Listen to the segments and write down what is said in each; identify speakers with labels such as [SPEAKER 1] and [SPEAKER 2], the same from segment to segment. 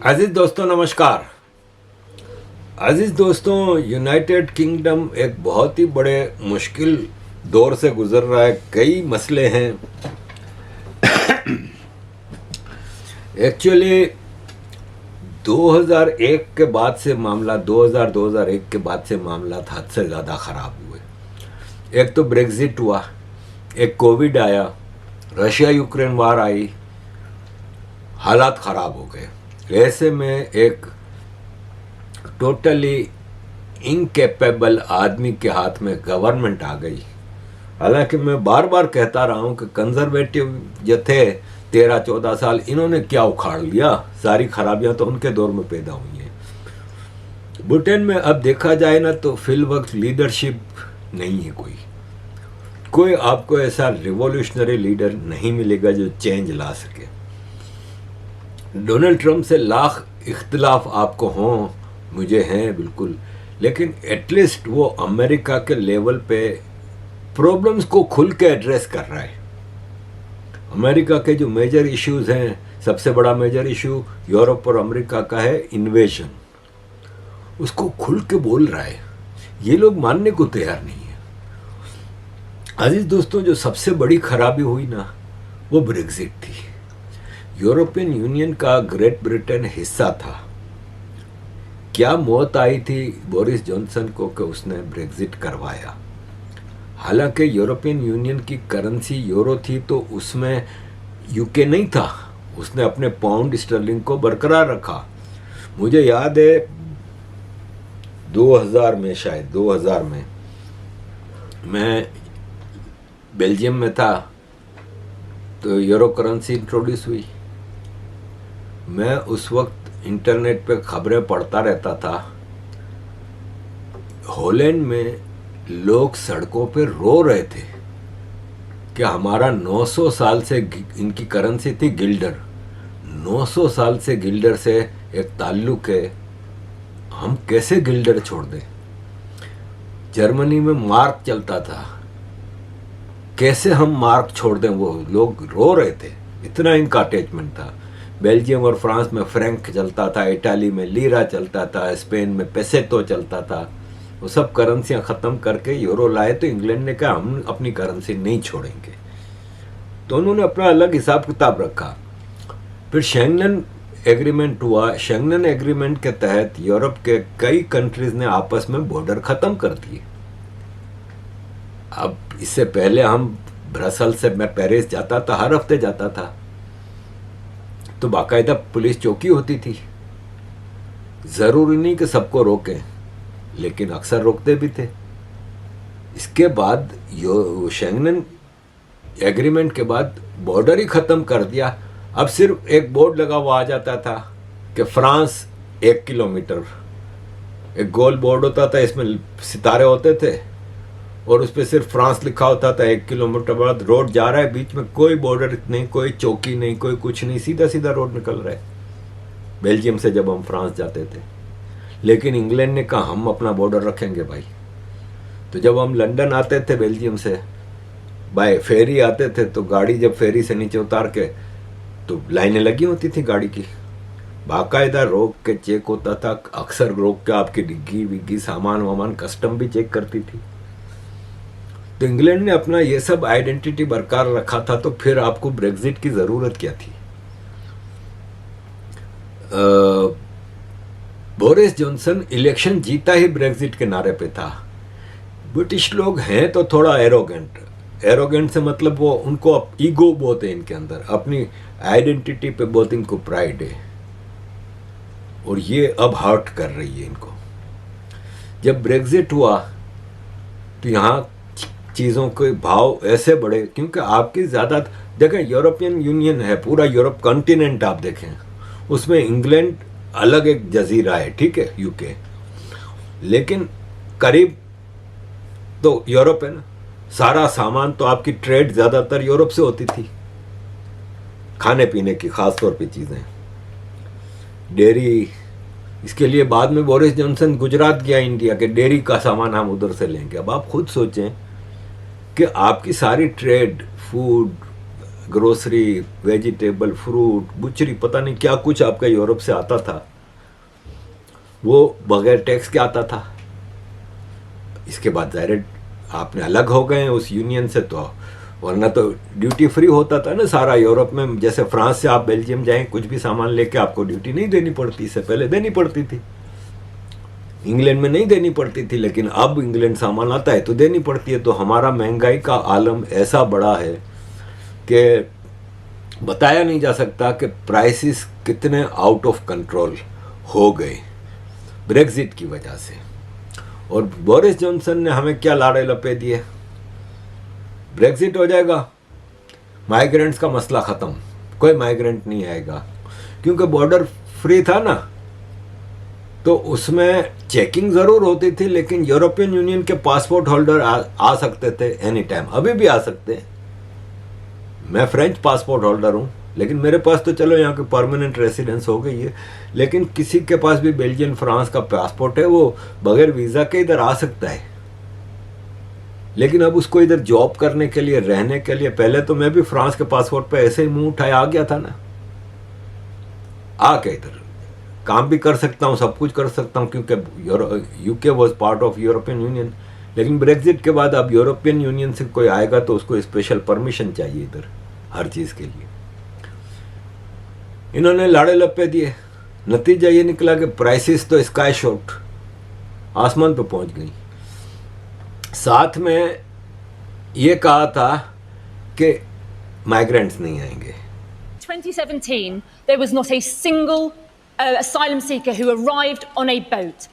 [SPEAKER 1] अजीज दोस्तों नमस्कार। अजीज दोस्तों, यूनाइटेड किंगडम एक बहुत ही बड़े मुश्किल दौर से गुजर रहा है। कई मसले हैं। एक्चुअली 2001 के बाद से मामला 2001 के बाद से मामला हद से ज़्यादा ख़राब हुए। एक तो ब्रेग्जिट हुआ, एक कोविड आया, रशिया यूक्रेन वार आई, हालात ख़राब हो गए। ऐसे में एक टोटली इनकेपेबल आदमी के हाथ में गवर्नमेंट आ गई। हालांकि मैं बार बार कहता रहा हूं कि कंजर्वेटिव जो थे 13-14 साल, इन्होंने क्या उखाड़ लिया। सारी खराबियां तो उनके दौर में पैदा हुई हैं। ब्रिटेन में अब देखा जाए ना तो फिल वक्त लीडरशिप नहीं है। कोई आपको ऐसा रिवॉल्यूशनरी लीडर नहीं मिलेगा जो चेंज ला सके। डोनाल्ड ट्रंप से लाख इख्तिलाफ आपको हों, मुझे हैं बिल्कुल, लेकिन एटलीस्ट वो अमेरिका के लेवल पे प्रॉब्लम्स को खुल के एड्रेस कर रहा है। अमेरिका के जो मेजर इश्यूज हैं, सबसे बड़ा मेजर इशू यूरोप और अमेरिका का है इन्वेजन, उसको खुल के बोल रहा है। ये लोग मानने को तैयार नहीं है। अजीज दोस्तों, जो सबसे बड़ी खराबी हुई ना, वो ब्रेग्जिट थी। यूरोपियन यूनियन का ग्रेट ब्रिटेन हिस्सा था। क्या मौत आई थी बोरिस जॉनसन को कि उसने ब्रेग्जिट करवाया। हालांकि यूरोपियन यूनियन की करेंसी यूरो थी, तो उसमें यूके नहीं था। उसने अपने पाउंड स्टर्लिंग को बरकरार रखा। मुझे याद है 2000 में, शायद 2000 में मैं बेल्जियम में था, तो यूरो करेंसी इंट्रोड्यूस हुई। मैं उस वक्त इंटरनेट पे खबरें पढ़ता रहता था। हॉलैंड में लोग सड़कों पे रो रहे थे कि हमारा 900 साल से, इनकी करेंसी थी गिल्डर, 900 साल से गिल्डर से एक ताल्लुक है, हम कैसे गिल्डर छोड़ दें। जर्मनी में मार्क चलता था, कैसे हम मार्क छोड़ दें। वो लोग रो रहे थे, इतना इनका अटैचमेंट था। बेल्जियम और फ्रांस में फ्रैंक चलता था, इटाली में लीरा चलता था, स्पेन में पेसेतो चलता था। वो सब करेंसियां ख़त्म करके यूरो लाए, तो इंग्लैंड ने कहा हम अपनी करेंसी नहीं छोड़ेंगे। तो उन्होंने अपना अलग हिसाब किताब रखा। फिर शेंगन एग्रीमेंट हुआ। शेंगन एग्रीमेंट के तहत यूरोप के कई कंट्रीज ने आपस में बॉर्डर ख़त्म कर दिए। अब इससे पहले हम ब्रसल से, मैं पेरिस जाता था, हर हफ्ते जाता था, तो बाकायदा पुलिस चौकी होती थी। ज़रूरी नहीं कि सबको रोकें, लेकिन अक्सर रोकते भी थे। इसके बाद शेंगन एग्रीमेंट के बाद बॉर्डर ही ख़त्म कर दिया। अब सिर्फ एक बोर्ड लगा हुआ आ जाता था कि फ्रांस 1 किलोमीटर, एक गोल बोर्ड होता था, इसमें सितारे होते थे और उस पर सिर्फ फ्रांस लिखा होता था। 1 किलोमीटर बाद रोड जा रहा है, बीच में कोई बॉर्डर नहीं, कोई चौकी नहीं, कोई कुछ नहीं, सीधा सीधा रोड निकल रहा है। बेल्जियम से जब हम फ्रांस जाते थे, लेकिन इंग्लैंड ने कहा हम अपना बॉर्डर रखेंगे भाई। तो जब हम लंदन आते थे बेल्जियम से, बाय फेरी आते थे, तो गाड़ी जब फेरी से नीचे उतार के, तो लाइनें लगी होती थी गाड़ी की, बाकायदा रोक के चेक होता था। अक्सर रोक के आपकी डिग्गी विग्गी, सामान वामान कस्टम भी चेक करती थी। तो इंग्लैंड ने अपना ये सब आइडेंटिटी बरकरार रखा था, तो फिर आपको ब्रेग्जिट की ज़रूरत क्या थी। बोरिस जॉनसन इलेक्शन जीता ही ब्रेग्जिट के नारे पे था। ब्रिटिश लोग हैं तो थोड़ा एरोगेंट से मतलब वो, उनको ईगो बहुत है इनके अंदर, अपनी आइडेंटिटी पे बहुत इनको प्राइड है, और ये अब हर्ट कर रही है इनको। जब ब्रेग्जिट हुआ तो यहाँ चीज़ों के भाव ऐसे बढ़े, क्योंकि आपकी ज़्यादा देखें, यूरोपियन यूनियन है, पूरा यूरोप कॉन्टिनेंट आप देखें, उसमें इंग्लैंड अलग एक जजीरा है, ठीक है, यूके, लेकिन करीब तो यूरोप है ना। सारा सामान तो आपकी ट्रेड ज़्यादातर यूरोप से होती थी, खाने पीने की खास तौर पे चीज़ें, डेयरी। इसके लिए बाद में बोरिस जॉनसन गुजरात गया, इंडिया के डेयरी का सामान हम उधर से लेंगे। अब आप खुद सोचें कि आपकी सारी trade, food, grocery, vegetable, fruit, बुचरी, पता नहीं क्या कुछ आपका यूरोप से आता था, वो बगैर टैक्स के आता था। इसके बाद डायरेक्ट आपने अलग हो गए उस यूनियन से, तो वरना तो ड्यूटी फ्री होता था ना सारा यूरोप में। जैसे फ्रांस से आप बेल्जियम जाएं, कुछ भी सामान लेके आपको ड्यूटी नहीं देनी पड़ती, इससे पहले देनी पड़ती थी। इंग्लैंड में नहीं देनी पड़ती थी, लेकिन अब इंग्लैंड सामान आता है तो देनी पड़ती है। तो हमारा महंगाई का आलम ऐसा बड़ा है कि बताया नहीं जा सकता कि प्राइसेस कितने आउट ऑफ कंट्रोल हो गए ब्रेक्जिट की वजह से। और बोरिस जॉनसन ने हमें क्या लाड़े लपे दिए, ब्रेक्जिट हो जाएगा, माइग्रेंट्स का मसला ख़त्म, कोई माइग्रेंट नहीं आएगा, क्योंकि बॉर्डर फ्री था ना, तो उसमें चेकिंग ज़रूर होती थी, लेकिन यूरोपियन यूनियन के पासपोर्ट होल्डर आ सकते थे एनी टाइम, अभी भी आ सकते हैं। मैं फ्रेंच पासपोर्ट होल्डर हूँ, लेकिन मेरे पास तो चलो यहाँ की परमानेंट रेसिडेंस हो गई है, लेकिन किसी के पास भी बेल्जियम, फ्रांस का पासपोर्ट है, वो बगैर वीज़ा के इधर आ सकता है। लेकिन अब उसको इधर जॉब करने के लिए, रहने के लिए, पहले तो मैं भी फ्रांस के पासपोर्ट पे ऐसे ही मुंह उठाया आ गया था ना, आके इधर काम भी कर सकता हूँ, सब कुछ कर सकता हूँ, क्योंकि UK was part of European union. लेकिन ब्रेक्जिट के बाद अब यूरोपियन यूनियन से कोई आएगा तो उसको स्पेशल परमिशन चाहिए इधर हर चीज़ के लिए। इन्होंने लाड़े लप्पे दिए, नतीजा ये निकला कि प्राइसेस तो स्काई शॉट, आसमान पे पहुंच गई। साथ में ये कहा था कि माइग्रेंट्स नहीं आएंगे।
[SPEAKER 2] 2017, there was not a single asylum seeker who arrived on a boat.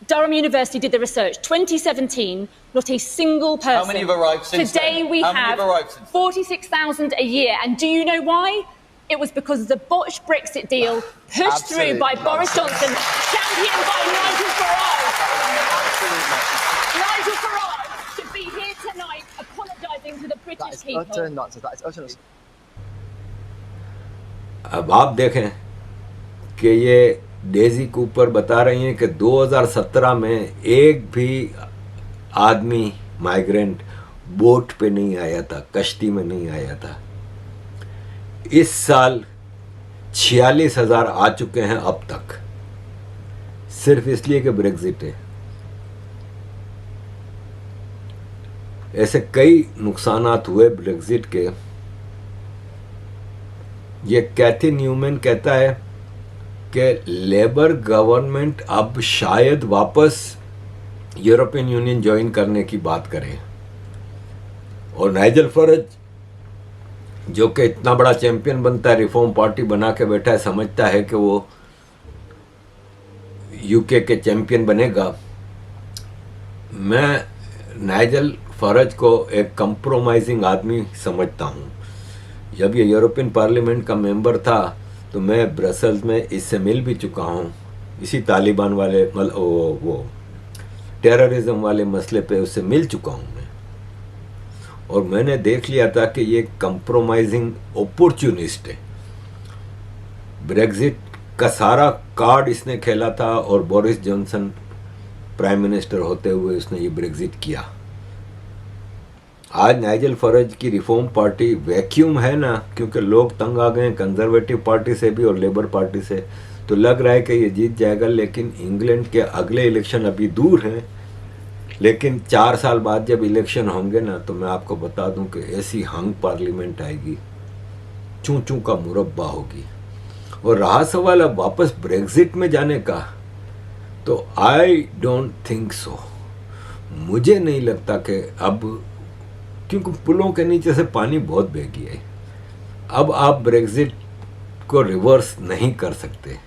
[SPEAKER 2] Durham University did the research. 2017, not a single person.
[SPEAKER 3] How many have arrived since
[SPEAKER 2] Today
[SPEAKER 3] then?
[SPEAKER 2] we
[SPEAKER 3] How many
[SPEAKER 2] have
[SPEAKER 3] have arrived since
[SPEAKER 2] 46,000 a year. And do you know why? It was because of the botched Brexit deal pushed through by Boris Johnson, championed by Nigel Farage. Nigel Farage should be here tonight apologising to the British people.
[SPEAKER 4] That is utter nonsense. That is utter nonsense.
[SPEAKER 1] अब आप देखें कि ये Daisy Cooper बता रही हैं कि 2017 में एक भी आदमी माइग्रेंट बोट पे नहीं आया था, कश्ती में नहीं आया था। इस साल 46,000 आ चुके हैं अब तक, सिर्फ इसलिए कि ब्रेक्जिट है। ऐसे कई नुकसानात हुए ब्रेक्जिट के। ये कैथी न्यूमैन कहता है कि लेबर गवर्नमेंट अब शायद वापस यूरोपियन यूनियन ज्वाइन करने की बात करे। और नाइजल फरज, जो कि इतना बड़ा चैंपियन बनता है, रिफॉर्म पार्टी बना के बैठा है, समझता है कि वो यूके के चैंपियन बनेगा। मैं नाइजल फरज को एक कंप्रोमाइजिंग आदमी समझता हूँ। जब ये यूरोपियन पार्लियामेंट का मेंबर था तो मैं ब्रसल्स में इससे मिल भी चुका हूँ, इसी तालिबान वाले वो टेररिज्म वाले मसले पे उससे मिल चुका हूँ मैं। और मैंने देख लिया था कि ये कंप्रोमाइजिंग अपॉर्चुनिस्ट है। ब्रेक्जिट का सारा कार्ड इसने खेला था और बोरिस जॉनसन प्राइम मिनिस्टर होते हुए उसने ये ब्रेक्जिट किया। आज नाइजल फरज की रिफॉर्म पार्टी वैक्यूम है ना, क्योंकि लोग तंग आ गए कंजर्वेटिव पार्टी से भी और लेबर पार्टी से, तो लग रहा है कि ये जीत जाएगा। लेकिन इंग्लैंड के अगले इलेक्शन अभी दूर हैं, लेकिन 4 साल बाद जब इलेक्शन होंगे ना, तो मैं आपको बता दूं कि ऐसी हंग पार्लियामेंट आएगी, चूं चूं का मुरब्बा होगी। और रहा सवाल अब वापस ब्रेक्जिट में जाने का, तो आई डोंट थिंक सो। मुझे नहीं लगता कि अब, क्योंकि पुलों के नीचे से पानी बहुत बह गया है, अब आप ब्रेक्जिट को रिवर्स नहीं कर सकते।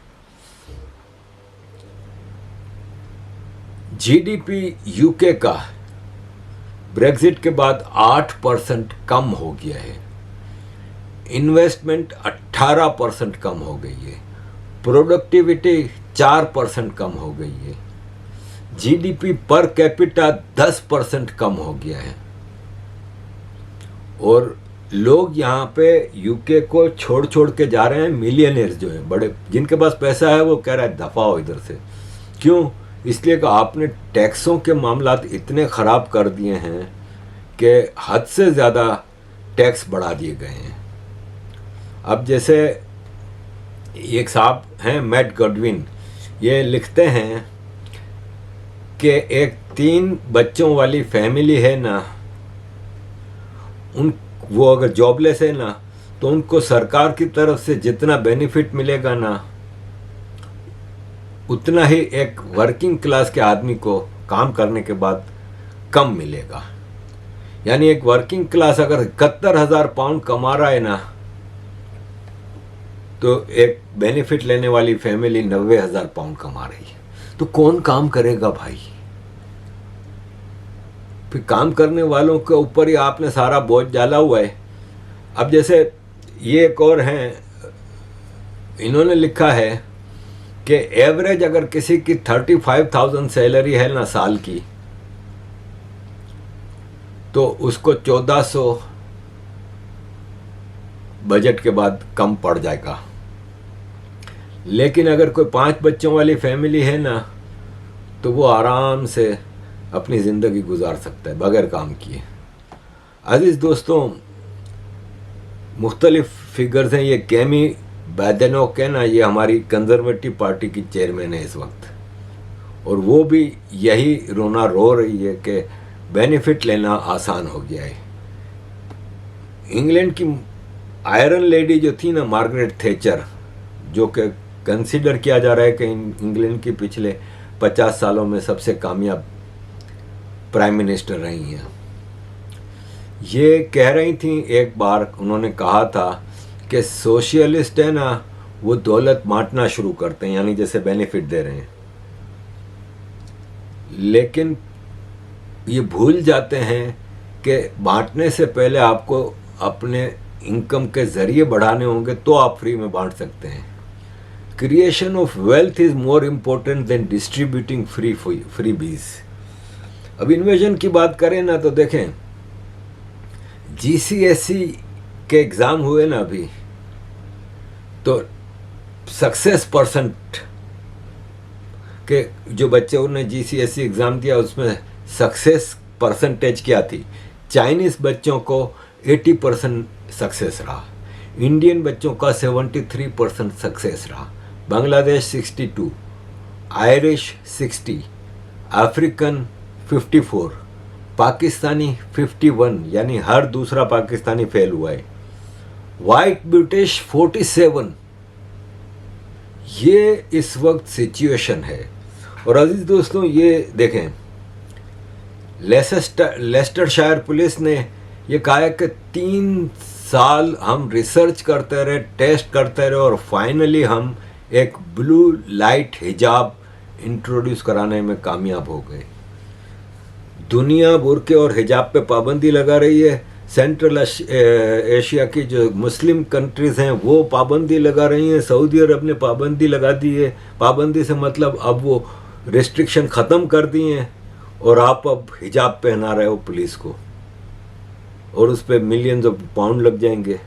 [SPEAKER 1] जीडीपी यूके का ब्रेक्जिट के बाद 8% कम हो गया है, इन्वेस्टमेंट 18% कम हो गई है, प्रोडक्टिविटी 4% कम हो गई है, जीडीपी पर कैपिटा 10% कम हो गया है। और लोग यहाँ पे यूके को छोड़ छोड़ के जा रहे हैं। मिलियनर्स जो हैं, बड़े जिनके पास पैसा है, वो कह रहा है दफा हो इधर से। क्यों? इसलिए कि आपने टैक्सों के मामलात इतने ख़राब कर दिए हैं कि हद से ज़्यादा टैक्स बढ़ा दिए गए हैं। अब जैसे एक साहब हैं मैट गॉडविन, ये लिखते हैं कि एक 3 बच्चों वाली फैमिली है ना, वो अगर जॉबलेस है ना, तो उनको सरकार की तरफ से जितना बेनिफिट मिलेगा ना, उतना ही एक वर्किंग क्लास के आदमी को काम करने के बाद कम मिलेगा। यानी एक वर्किंग क्लास अगर 71,000 पाउंड कमा रहा है ना, तो एक बेनिफिट लेने वाली फैमिली 90,000 पाउंड कमा रही है। तो कौन काम करेगा भाई? फिर काम करने वालों के ऊपर ही आपने सारा बोझ डाला हुआ है। अब जैसे ये एक और हैं, इन्होंने लिखा है कि एवरेज अगर किसी की 35,000 सैलरी है ना साल की, तो उसको 1400 बजट के बाद कम पड़ जाएगा। लेकिन अगर कोई 5 बच्चों वाली फैमिली है ना, तो वो आराम से अपनी ज़िंदगी गुजार सकता है बगैर काम किए। अजीज़ दोस्तों, मुख्तलिफ फिगर्स हैं। ये कैमी बैडेनोक है ना, ये हमारी कंजर्वेटिव पार्टी की चेयरमैन है इस वक्त, और वो भी यही रोना रो रही है कि बेनिफिट लेना आसान हो गया है। इंग्लैंड की आयरन लेडी जो थी ना, मार्गरेट थैचर, जो कि कंसीडर किया जा रहा है कि इंग्लैंड की पिछले 50 सालों में सबसे कामयाब प्राइम मिनिस्टर रही हैं, ये कह रही थी, एक बार उन्होंने कहा था कि सोशलिस्ट है ना, वो दौलत बांटना शुरू करते हैं, यानी जैसे बेनिफिट दे रहे हैं, लेकिन ये भूल जाते हैं कि बांटने से पहले आपको अपने इनकम के ज़रिए बढ़ाने होंगे, तो आप फ्री में बांट सकते हैं। Creation of wealth is more important then distributing free बीज। अब इन्वेजन की बात करें ना, तो देखें GCSE के एग्ज़ाम हुए ना अभी, तो सक्सेस परसेंट के जो बच्चे उन्होंने GCSE एग्ज़ाम दिया, उसमें सक्सेस परसेंटेज क्या थी? चाइनीज़ बच्चों को 80% सक्सेस रहा, इंडियन बच्चों का 73% सक्सेस रहा, बांग्लादेश 62, आयरिश 60, अफ्रीकन 54, पाकिस्तानी 51, यानी हर दूसरा पाकिस्तानी फेल हुआ है, वाइट ब्रिटिश 47। ये इस वक्त सिचुएशन है। और अजीज दोस्तों, ये देखें, लेस्टरशायर पुलिस ने ये कहा है कि 3 साल हम रिसर्च करते रहे, टेस्ट करते रहे, और फाइनली हम एक ब्लू लाइट हिजाब इंट्रोड्यूस कराने में कामयाब हो गए। दुनिया बुर्के और हिजाब पे पाबंदी लगा रही है। सेंट्रल एशिया की जो मुस्लिम कंट्रीज़ हैं वो पाबंदी लगा रही हैं। सऊदी अरब ने पाबंदी लगा दी है। पाबंदी से मतलब अब वो रिस्ट्रिक्शन ख़त्म कर दी हैं, और आप अब हिजाब पहना रहे हो पुलिस को, और उस पर मिलियंस ऑफ पाउंड लग जाएंगे।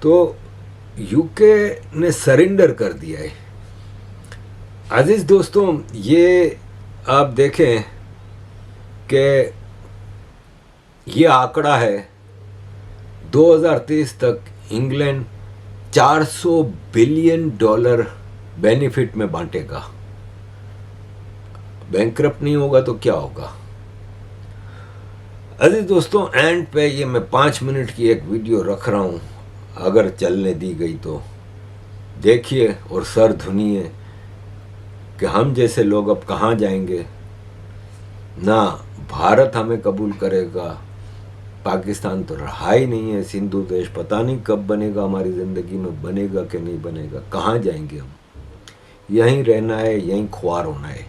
[SPEAKER 1] तो यूके ने सरेंडर कर दिया है। अजीज़ दोस्तों, ये आप देखें कि ये आंकड़ा है 2030 तक इंग्लैंड $400 बिलियन बेनिफिट में बांटेगा। बैंकरप्ट नहीं होगा तो क्या होगा? अजीज दोस्तों, एंड पे ये मैं 5 मिनट की एक वीडियो रख रहा हूँ, अगर चलने दी गई तो देखिए और सर धुनिए कि हम जैसे लोग अब कहाँ जाएंगे। ना भारत हमें कबूल करेगा, पाकिस्तान तो रहा ही नहीं है, सिंधु देश पता नहीं कब बनेगा, हमारी ज़िंदगी में बनेगा कि नहीं बनेगा, कहाँ जाएंगे हम? यहीं रहना है, यहीं ख्वार होना है।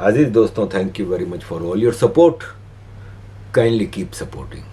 [SPEAKER 1] अजीज दोस्तों, thank you very much for all your support. Kindly keep supporting.